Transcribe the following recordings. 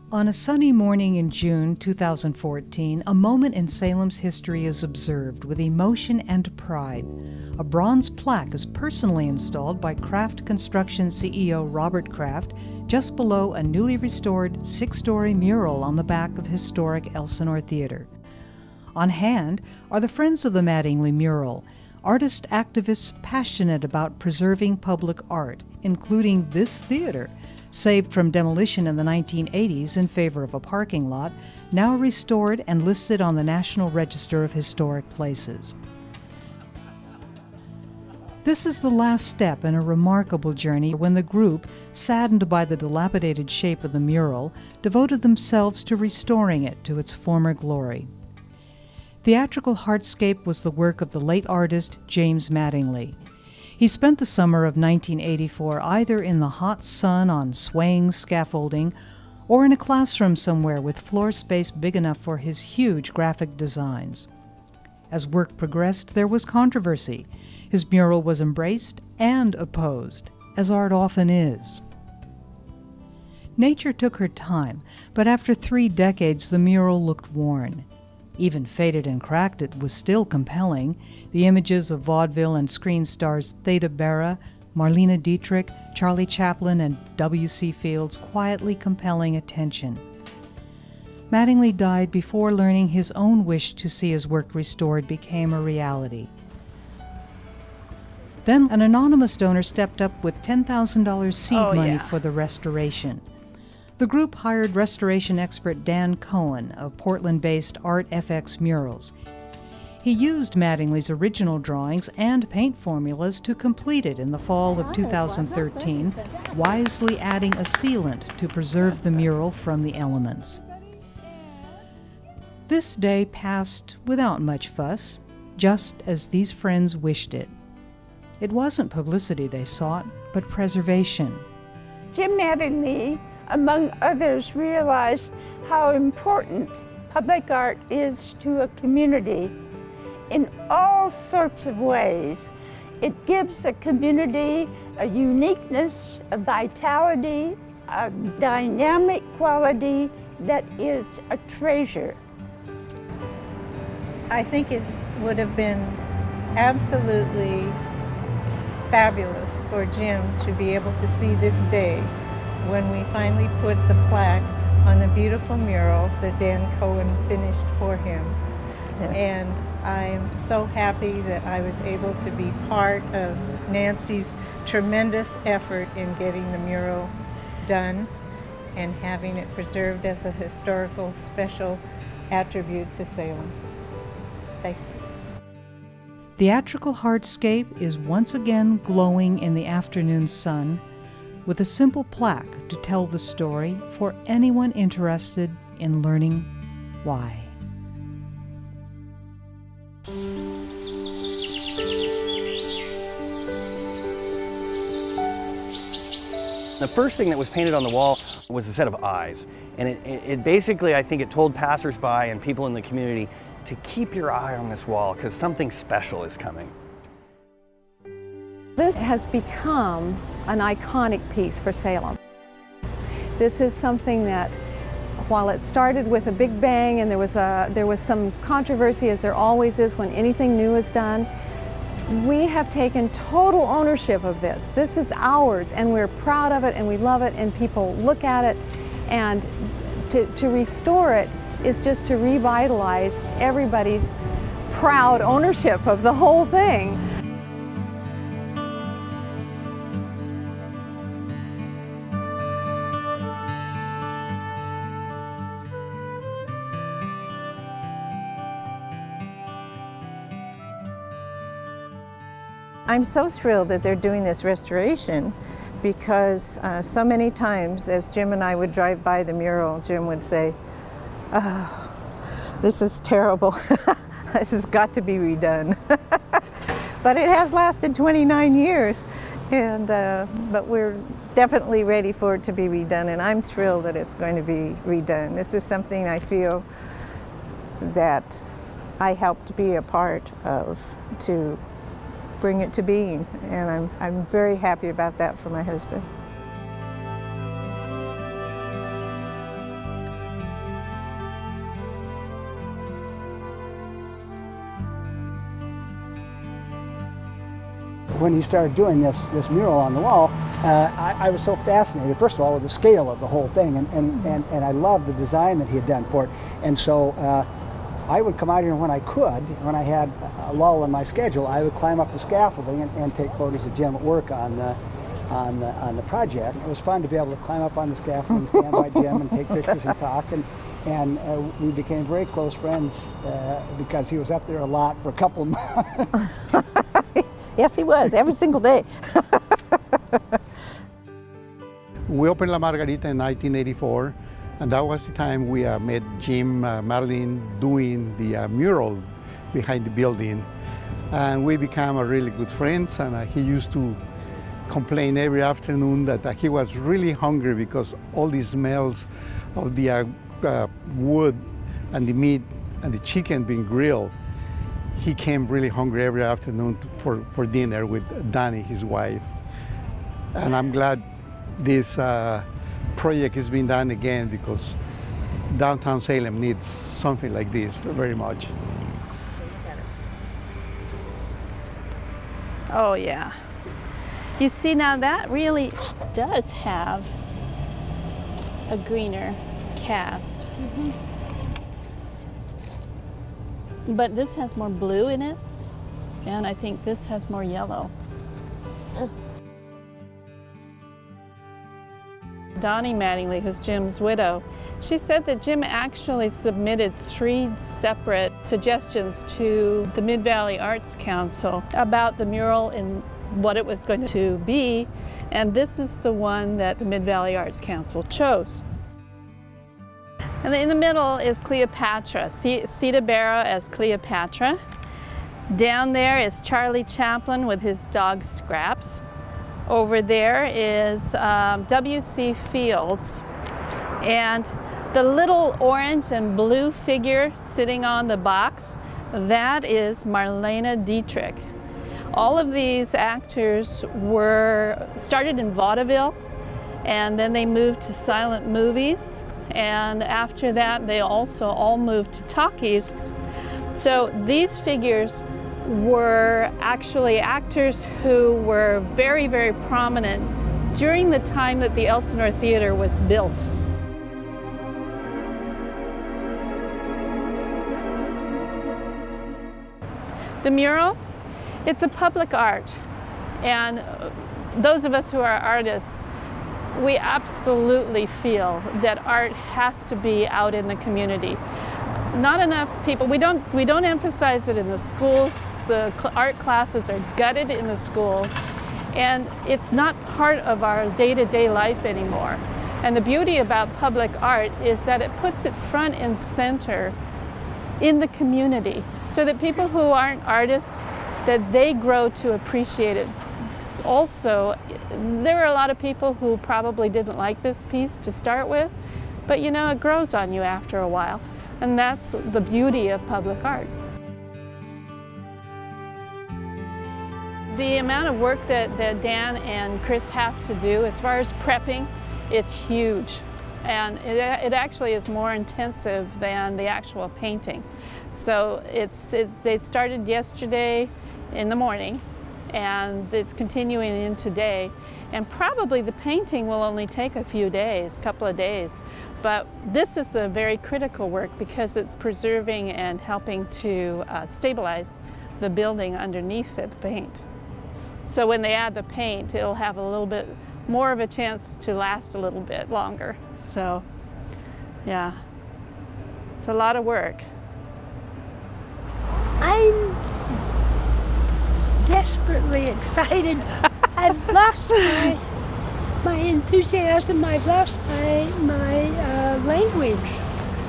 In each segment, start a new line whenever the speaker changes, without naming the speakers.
On a sunny morning in June 2014, a moment in Salem's history is observed with emotion and pride. A bronze plaque is personally installed by Kraft Construction CEO Robert Kraft just below a newly restored 6-story mural on the back of historic Elsinore Theater. On hand are the Friends of the Mattingly mural, artist activists passionate about preserving public art, including this theater, saved from demolition in the 1980s in favor of a parking lot, now restored and listed on the National Register of Historic Places. This is the last step in a remarkable journey when the group, saddened by the dilapidated shape of the mural, devoted themselves to restoring it to its former glory. Theatrical Heartscape was the work of the late artist James Mattingly. He spent the summer of 1984 either in the hot sun on swaying scaffolding or in a classroom somewhere with floor space big enough for his huge graphic designs. As work progressed, there was controversy. His mural was embraced and opposed, as art often is. Nature took her time, but after 3 decades the mural looked worn. Even faded and cracked, it was still compelling. The images of vaudeville and screen stars Theda, Bara, Marlene Dietrich, Charlie Chaplin, and W.C. Fields quietly compelling attention. Mattingly died before learning his own wish to see his work restored became a reality. Then an anonymous donor stepped up with $10,000 seed money for the restoration. The group hired restoration expert Dan Cohen of Portland-based Art FX Murals. He used Mattingly's original drawings and paint formulas to complete it in the fall of 2013, wisely adding a sealant to preserve the mural from the elements. This day passed without much fuss, just as these friends wished it. It wasn't publicity they sought, but preservation.
Jim Mattingly, among others, realized how important public art is to a community in all sorts of ways. It gives a community a uniqueness, a vitality, a dynamic quality that is a treasure.
I think it would have been absolutely fabulous for Jim to be able to see this day when we finally put the plaque on the beautiful mural that Dan Cohen finished for him. Yeah. And I'm so happy that I was able to be part of Nancy's tremendous effort in getting the mural done and having it preserved as a historical special attribute to Salem. Thank you.
Theatrical Heartscape is once again glowing in the afternoon sun, with a simple plaque to tell the story for anyone interested in learning why.
The first thing that was painted on the wall was a set of eyes. And it basically, I think it told passersby and people in the community to keep your eye on this wall because something special is coming.
This has become an iconic piece for Salem. This is something that, while it started with a big bang and there was some controversy, as there always is when anything new is done, we have taken total ownership of this. This is ours and we're proud of it and we love it and people look at it, and to restore it is just to revitalize everybody's proud ownership of the whole thing.
I'm so thrilled that they're doing this restoration because so many times as Jim and I would drive by the mural, Jim would say, "Oh, this is terrible. This has got to be redone." But it has lasted 29 years, and but we're definitely ready for it to be redone, and I'm thrilled that it's going to be redone. This is something I feel that I helped be a part of to bring it to being, and I'm very happy about that for my husband.
when he started doing this mural on the wall, I was so fascinated, first of all, with the scale of the whole thing, and I loved the design that he had done for it. And so I would come out here when I could, when I had a lull in my schedule, I would climb up the scaffolding and take photos of Jim at work on the project. It was fun to be able to climb up on the scaffolding, stand by Jim and take pictures and talk. And we became very close friends because he was up there a lot for a couple of months.
Yes, he was, every single day.
We opened La Margarita in 1984, and that was the time we met Jim Mattingly doing the mural behind the building. And we became really good friends, and he used to complain every afternoon that he was really hungry because all the smells of the wood and the meat and the chicken being grilled. He came really hungry every afternoon for dinner with Danny, his wife. And I'm glad this project is being done again because downtown Salem needs something like this very much.
Oh yeah. You see, now that really does have a greener cast. But this has more blue in it, and I think this has more yellow. Donnie Mattingly, who's Jim's widow, she said that Jim actually submitted 3 separate suggestions to the Mid-Valley Arts Council about the mural and what it was going to be, and this is the one that the Mid-Valley Arts Council chose. And in the middle is Cleopatra, Theda Bara as Cleopatra. Down there is Charlie Chaplin with his dog Scraps. Over there is W.C. Fields. And the little orange and blue figure sitting on the box, that is Marlene Dietrich. All of these actors started in vaudeville, and then they moved to silent movies. And after that, they also all moved to talkies. So these figures were actually actors who were very, very prominent during the time that the Elsinore Theater was built. The mural, it's a public art. And those of us who are artists, we absolutely feel that art has to be out in the community. Not enough people, we don't emphasize it in the schools. The art classes are gutted in the schools, and it's not part of our day-to-day life anymore. And the beauty about public art is that it puts it front and center in the community, so that people who aren't artists, that they grow to appreciate it. Also, there are a lot of people who probably didn't like this piece to start with, but you know, it grows on you after a while. And that's the beauty of public art. The amount of work that Dan and Chris have to do as far as prepping is huge. And it actually is more intensive than the actual painting. So they started yesterday in the morning, and it's continuing in today. And probably the painting will only take a few days, a couple of days. But this is the very critical work because it's preserving and helping to stabilize the building underneath the paint. So when they add the paint, it'll have a little bit more of a chance to last a little bit longer. So, yeah, it's a lot of work.
I'm desperately excited. I've lost my enthusiasm. I've lost my language.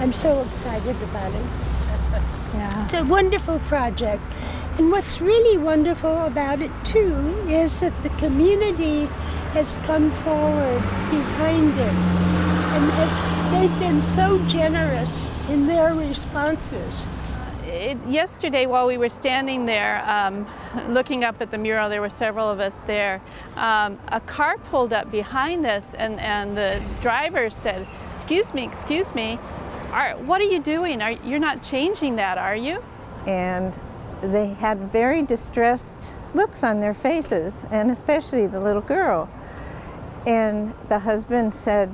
I'm so excited about it.
Yeah.
It's a wonderful project. And what's really wonderful about it too is that the community has come forward behind it. And they've been so generous in their responses.
Yesterday, while we were standing there looking up at the mural, there were several of us there. A car pulled up behind us, and the driver said, excuse me, what are you doing? You're not changing that, are you?
And they had very distressed looks on their faces, and especially the little girl. And the husband said,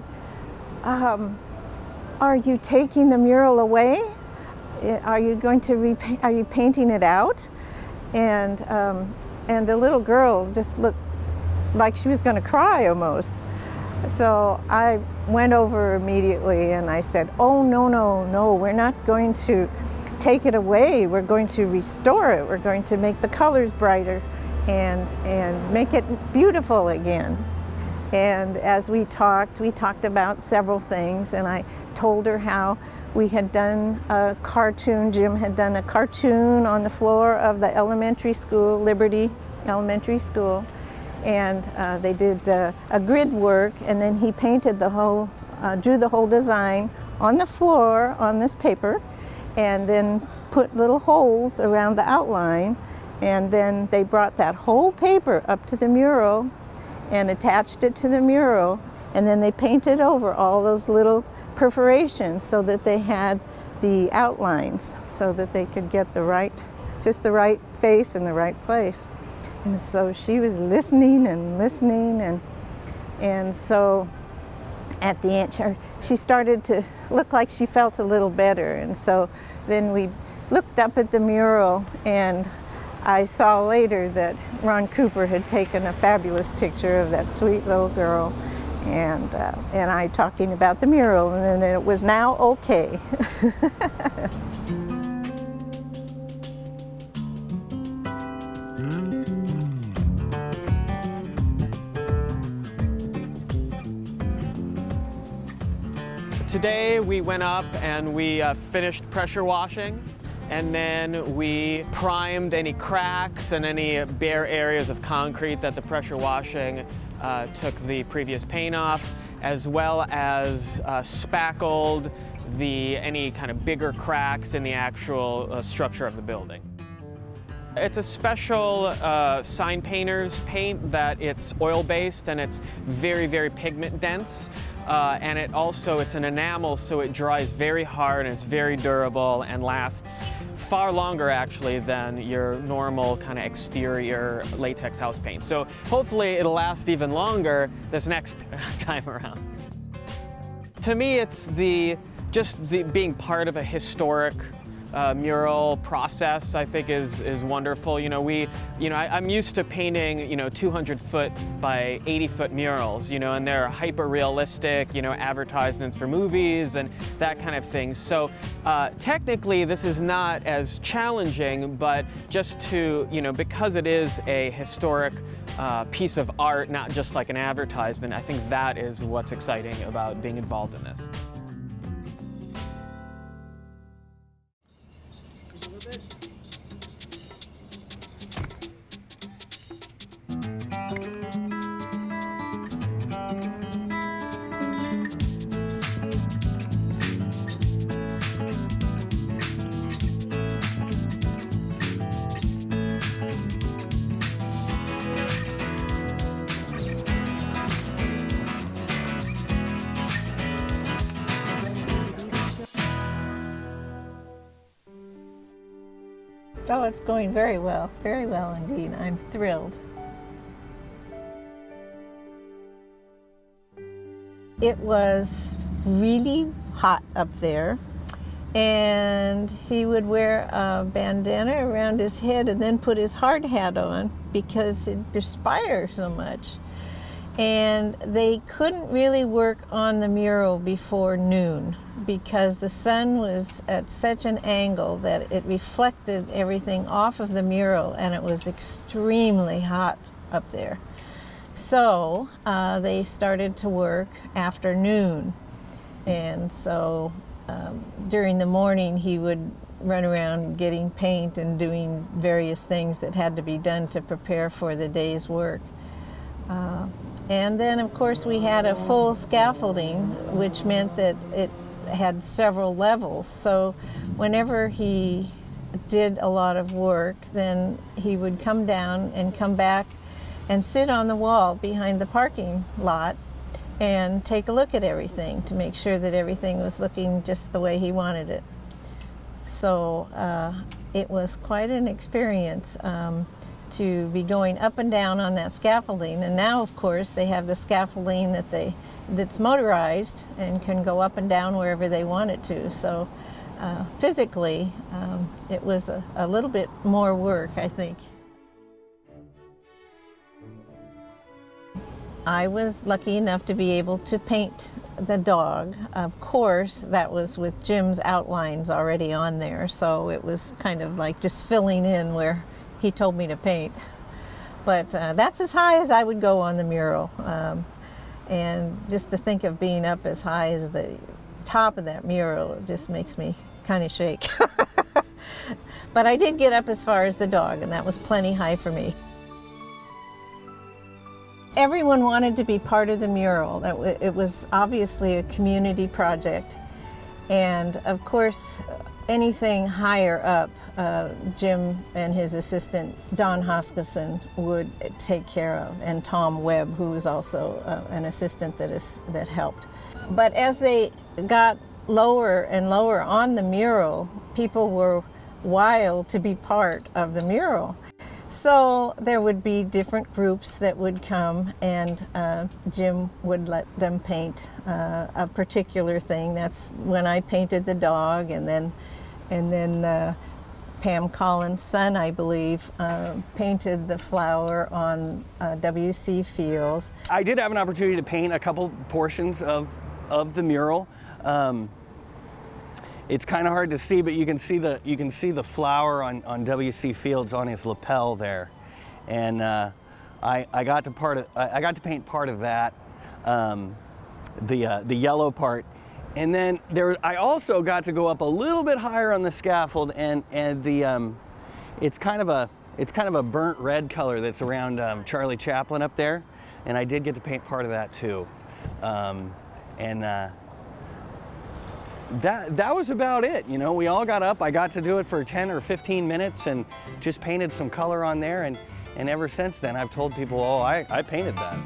are you taking the mural away? Are you going to are you painting it out? And the little girl just looked like she was going to cry almost. So I went over immediately and I said, oh, no, we're not going to take it away. We're going to restore it. We're going to make the colors brighter and make it beautiful again. And as we talked about several things, and I told her how we had done a cartoon. Jim had done a cartoon on the floor of the elementary school, Liberty Elementary School. And they did a grid work, and then he painted the whole, drew the whole design on the floor on this paper, and then put little holes around the outline. And then they brought that whole paper up to the mural and attached it to the mural, and then they painted over all those little perforations so that they had the outlines so that they could get the right, just the right face in the right place. And so she was listening, and so at the end she started to look like she felt a little better. And so then we looked up at the mural, and I saw later that Ron Cooper had taken a fabulous picture of that sweet little girl, and I talking about the mural, and then it was now okay.
Today we went up and we finished pressure washing, and then we primed any cracks and any bare areas of concrete that the pressure washing took the previous paint off, as well as spackled any kind of bigger cracks in the actual structure of the building. It's a special sign painter's paint that it's oil-based and it's very, very pigment dense. And it's an enamel, so it dries very hard and it's very durable and lasts far longer actually than your normal kind of exterior latex house paint. So hopefully it'll last even longer this next time around. To me, it's just being part of a historic mural process, I think is wonderful. I'm used to painting 200-foot by 80-foot murals, and they're hyper realistic, advertisements for movies and that kind of thing. So technically this is not as challenging, but just to, because it is a historic piece of art, not just like an advertisement, I think that is what's exciting about being involved in this.
Oh, it's going very well indeed. I'm thrilled. It was really hot up there, and he would wear a bandana around his head and then put his hard hat on because he'd perspire so much. And they couldn't really work on the mural before noon because the sun was at such an angle that it reflected everything off of the mural, and it was extremely hot up there. So they started to work after noon, and so during the morning he would run around getting paint and doing various things that had to be done to prepare for the day's work. And then, of course, we had a full scaffolding, which meant that it had several levels. So whenever he did a lot of work, then he would come down and come back and sit on the wall behind the parking lot and take a look at everything to make sure that everything was looking just the way he wanted it. So it was quite an experience to be going up and down on that scaffolding. And now, of course, they have the scaffolding that's motorized and can go up and down wherever they want it to. So physically, it was a little bit more work, I think. I was lucky enough to be able to paint the dog. Of course, that was with Jim's outlines already on there, so it was kind of like just filling in where he told me to paint. But that's as high as I would go on the mural. And just to think of being up as high as the top of that mural, it just makes me kind of shake. But I did get up as far as the dog, and that was plenty high for me. Everyone wanted to be part of the mural. It was obviously a community project. And of course, anything higher up, Jim and his assistant, Don Hoskison, would take care of, and Tom Webb, who was also an assistant that helped. But as they got lower and lower on the mural, people were wild to be part of the mural. So there would be different groups that would come, and Jim would let them paint a particular thing. That's when I painted the dog, and then Pam Collins' son, I believe, painted the flower on W.C. Fields.
I did have an opportunity to paint a couple portions of the mural. It's kind of hard to see, but you can see the flower on W.C. Fields on his lapel there, and I got to paint part of that, the yellow part, and then I also got to go up a little bit higher on the scaffold, and it's kind of a burnt red color that's around Charlie Chaplin up there, and I did get to paint part of that too, That was about it. You know, we all got up. I got to do it for 10 or 15 minutes and just painted some color on there. And ever since then, I've told people, oh, I painted that.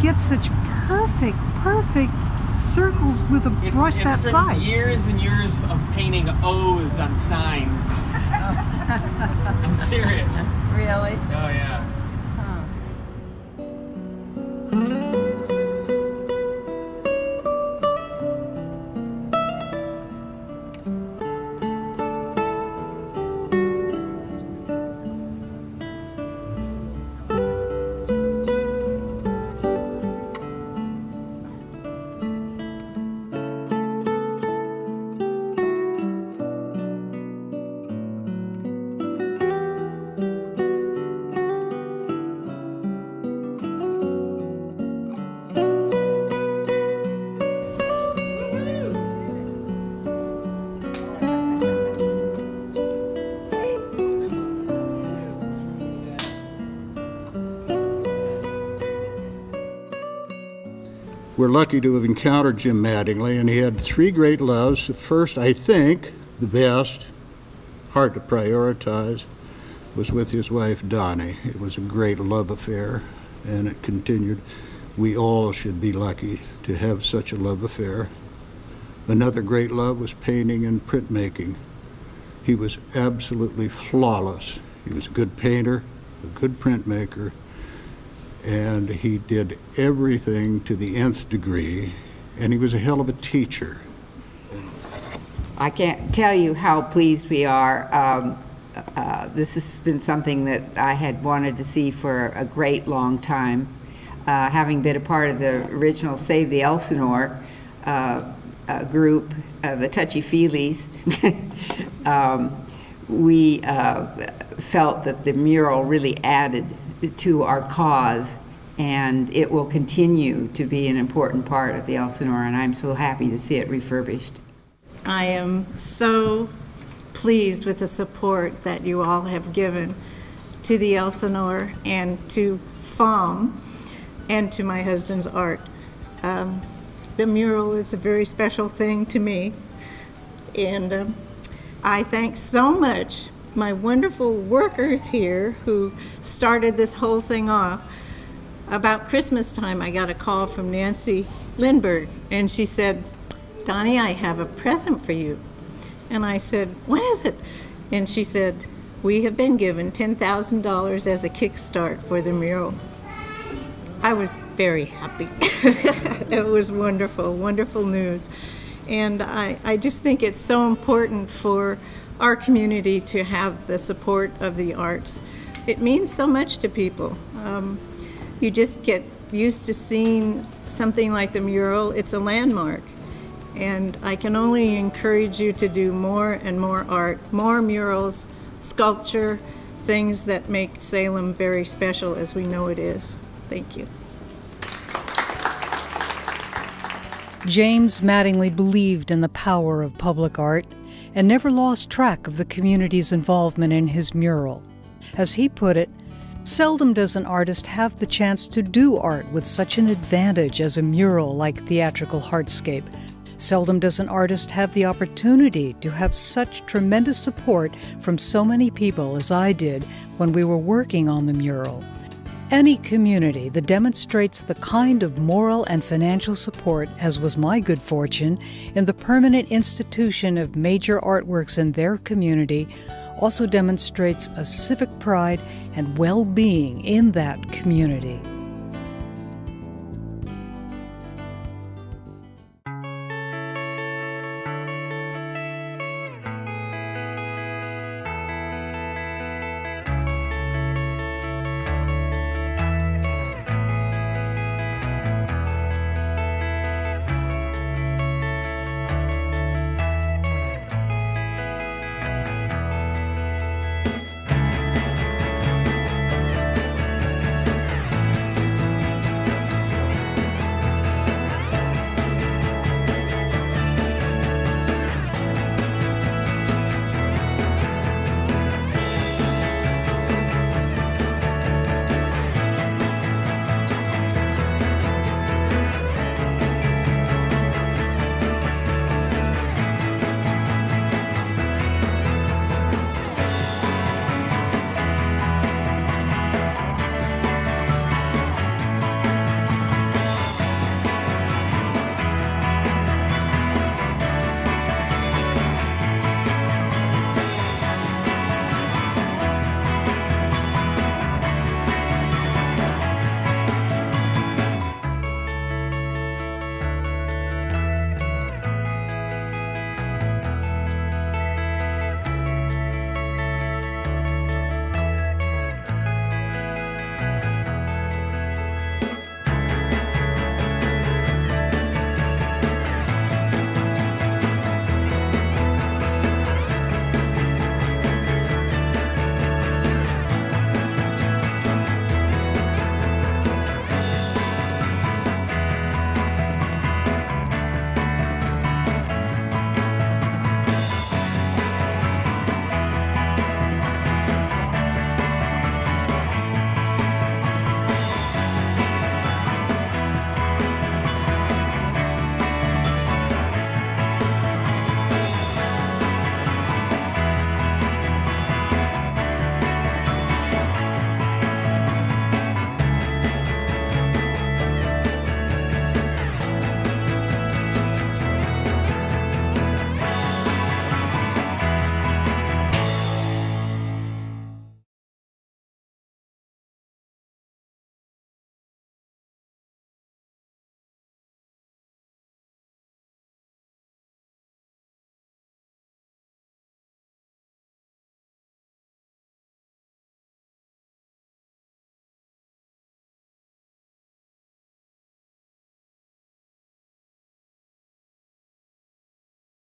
get such perfect circles with a brush that
It's
size?
been years and years of painting O's on signs. I'm serious.
Really?
Oh yeah.
We're lucky to have encountered Jim Mattingly, and he had three great loves. The first, I think, the best, hard to prioritize, was with his wife, Donnie. It was a great love affair, and it continued. We all should be lucky to have such a love affair. Another great love was painting and printmaking. He was absolutely flawless. He was a good painter, a good printmaker, and he did everything to the nth degree, and he was a hell of a teacher.
I can't tell you how pleased we are. This has been something that I had wanted to see for a great long time. Having been a part of the original Save the Elsinore group, the Touchy-Feelies, we felt that the mural really added to our cause, and it will continue to be an important part of the Elsinore, and I'm so happy to see it refurbished.
I am so pleased with the support that you all have given to the Elsinore and to FOM and to my husband's art. The mural is a very special thing to me, and I thank so much my wonderful workers here who started this whole thing off. About Christmas time, I got a call from Nancy Lindbergh, and she said, "Donnie, I have a present for you." And I said, "What is it?" And she said, "We have been given $10,000 as a kickstart for the mural." I was very happy. It was wonderful, wonderful news. And I just think it's so important for our community to have the support of the arts. It means so much to people. You just get used to seeing something like the mural. It's a landmark. And I can only encourage you to do more and more art, more murals, sculpture, things that make Salem very special as we know it is. Thank you.
James Mattingly believed in the power of public art and never lost track of the community's involvement in his mural. As he put it, seldom does an artist have the chance to do art with such an advantage as a mural like Theatrical Heartscape. Seldom does an artist have the opportunity to have such tremendous support from so many people as I did when we were working on the mural. Any community that demonstrates the kind of moral and financial support, as was my good fortune, in the permanent institution of major artworks in their community, also demonstrates a civic pride and well-being in that community.